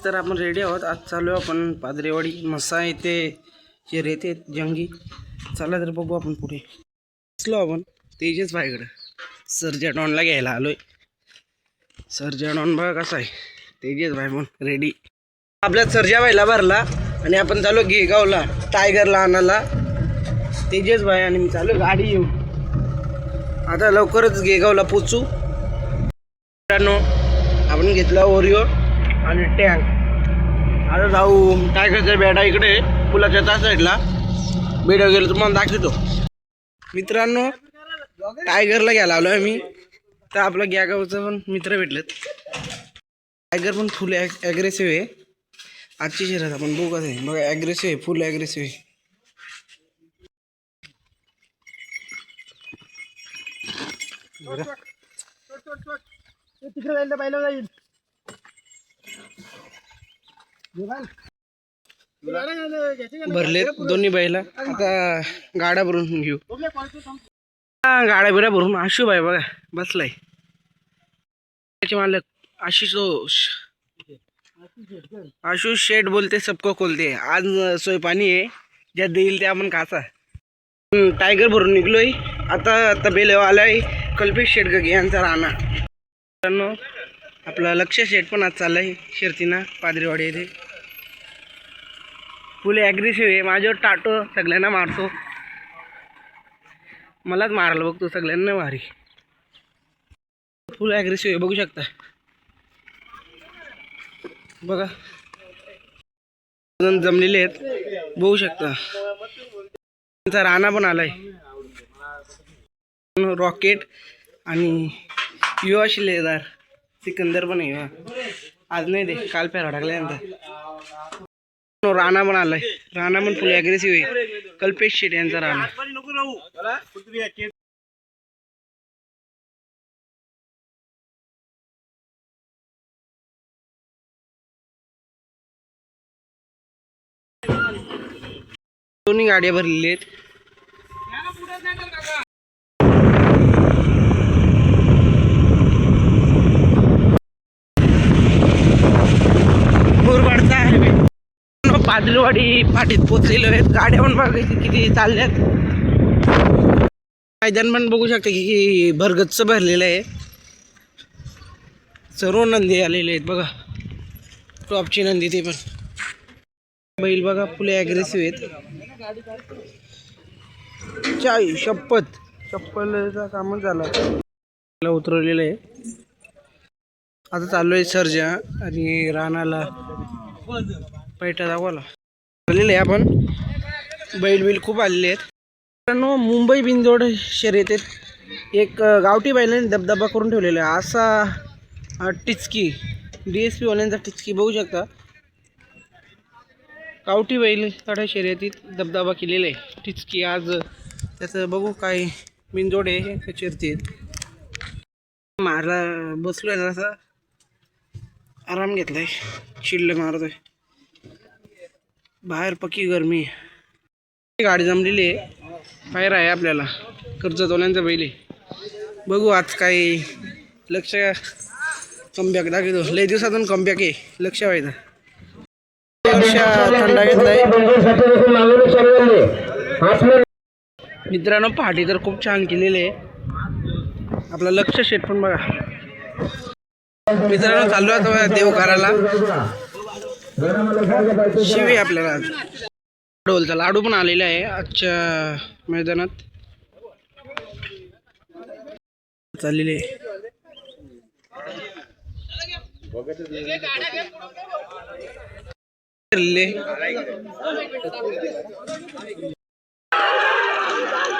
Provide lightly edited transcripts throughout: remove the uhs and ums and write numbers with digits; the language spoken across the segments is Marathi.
तर आपण रेडी आहोत. आज चालू आपण पादरेवाडी मसा येथे जे रेते जंगी. चला तर बघू आपण पुढे. दिसलो आपण तेजस भाईकडं सर्जा डॉनला घ्यायला आलोय. सर्जा डॉन बघा कसा आहे. तेजस भाई म्हणून रेडी. आपल्या सर्जा भाईला भरला आणि आपण चालू गेगावला टायगरला आणायला. तेजस भाई आणि मी चालू गाडी येऊ. आता लवकरच गेगावला पोचू. आपण घेतला ओरिओ आणि टँक. आता जाऊ टायगरच्या बेडा इकडे पुलाच्या त्या साईडला. बेडा गेलो तुम्हाला दाखवतो. मित्रांनो टायगरला घ्यायला आलो आहे मी. तर आपला गेगावचा पण मित्र भेटलेत. टायगर पण फुल ॲग्रेसिव्ह आहे. आजची शर्यत आपण बघू कसं आहे. बघा ॲग्रेसिव्ह आहे, फुल ॲग्रेसिव्ह आहे. तिकडे जाईल पाहिलं जाईल. भरलेत दोन्ही बैला. आता गाड्या भरून घेऊ. गाड्या बिड्या भरून आशू बाई बघा बसलाय. त्याचे मालक आशुष शेठ बोलते सबको खोलते. आज सोय पाणी आहे. ज्या देईल ते आपण खाचा. टायगर भरून निघलोय. आता बेल आलाय कल्पेश शेठ गगे यांचा राणा. मित्रांनो आपला लक्ष शेठ पण आज चाललाय शर्तीना पादरेवाडी येथे. फुल ॲग्रेसिव्ह आहे. माझ्यावर टाटो सगळ्यांना मारतो. मलाच मारायला बघतो सगळ्यांना मारी. फुल ॲग्रेसिव्ह आहे बघू शकता. बघा जमलेले आहेत बघू शकता. त्यांचा राणा पण आलाय. रॉकेट आणि युवा शिलेदार सिकंदर पण आहे. आज नाही दे काल पेरा टाकल्यानंतर राणा पण आलाय. राणा पण फुल ॲग्रेसिव्ह आहे. कल्पेश शेठ यांचा राणा. दोन्ही गाड्या भरलेल्या आहेत. पादरेवाडी पाठीत पोचलेलो आहेत. गाड्या पण बघा किती चालल्यात. मैदान पण बघू शकता की भरगच्च भरलेलं आहे. सर्व नंदी आलेले आहेत बघा. टॉपची नंदी ते पण. बैल बघा फुले ॲग्रेसिव्ह आहेत. चाई शपथ चप्पलचा कामच झाला उतरवलेलं आहे. आता चालू आहे सर्जा आणि राणाला पैठा दाखवायला आलेले आहे आपण. बैल खूप आलेले आहेत. मित्रांनो मुंबई बिनजोड शर्यतीत एक गावठी बैलाने दबदबा करून ठेवलेला आहे. असा टिचकी DSP वाल्यांचा टिचकी बघू शकता. गावठी बैल तडा शर्यतीत दबदबा केलेला आहे. टिचकी आज त्याचं बघू काय बिनजोड आहे त्या शर्यतीत. मारला बसलोय जरासा आराम घेतलाय. शिल्लक मारतोय. बाहेर पक्की गरमी. गाडी जमलेली आहे. फायर आहे आपल्याला. कर्जतवाल्यांचा बैल आहे. बघू आज काय लक्ष कमबॅक दाखवतो. लय दिवसातून कमबॅक आहे लक्ष व्हायचा. थंडा घेतलाय. मित्रांनो पहाटी तर खूप छान केलेले आहे. आपला लक्ष शेट पण बघा. मित्रांनो चालू आहे देवघराला शिवी आपल्याला. ढोलचा लाडू पण आलेला आहे आजच्या मैदानात. चाललेले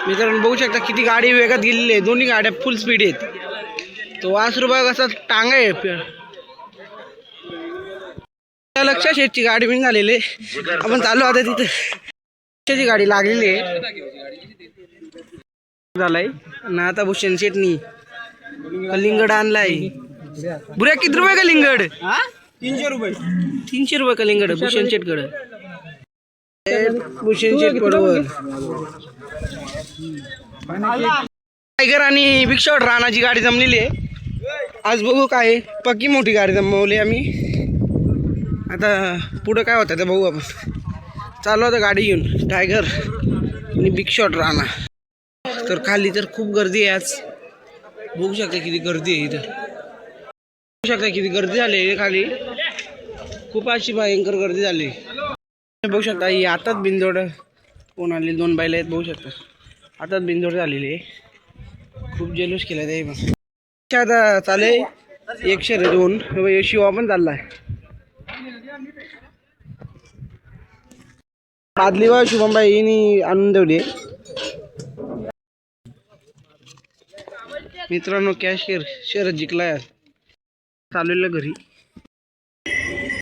मित्रांनो बघू शकता किती गाडी वेगात गेलेली आहे. दोन्ही गाड्या फुल स्पीड आहेत. तो वासरू बघा कसा टांगा आहे. लक्ष शेटची गाडी पण झालेली. आपण चालू आता तिथे लक्षाची गाडी लागलेली आहे झालाय ना. आता भूषण शेटनी कलिंगड आणलाय. बुऱ्या किती रुपये कलिंगड? 300 रुपये. 300 रुपये कलिंगड भूषण शेटकडे. भूषण शेट बरोबर. टायगर आणि बिग शॉट राणाची गाडी जमलेली आहे. आज बघू काय पक्की मोठी गाडी जमवली आम्ही. आता आता पुढं काय होतं ते बघू आपण. चालू होतं गाडी घेऊन टायगर आणि बिग शॉट राणा. तर खाली तर खूप गर्दी आहे आज. बघू शकता किती गर्दी आहे इथं. बघू शकता किती गर्दी झाली आहे खाली. खूप अशी भयंकर गर्दी झाली. बघू शकता ही आताच बिंदोड कोण आली. 2 बैल आहेत बघू शकता. आताच बिंदोड झालेली आहे. खूप जल्लोष केला ते पण. आता चाले 102 शिवा पण चाललाय. पादली बा शुभमबाई यांनी आणून ठेवली. मित्रांनो कॅश शरद जिंकलाय. चाललेलं घरी.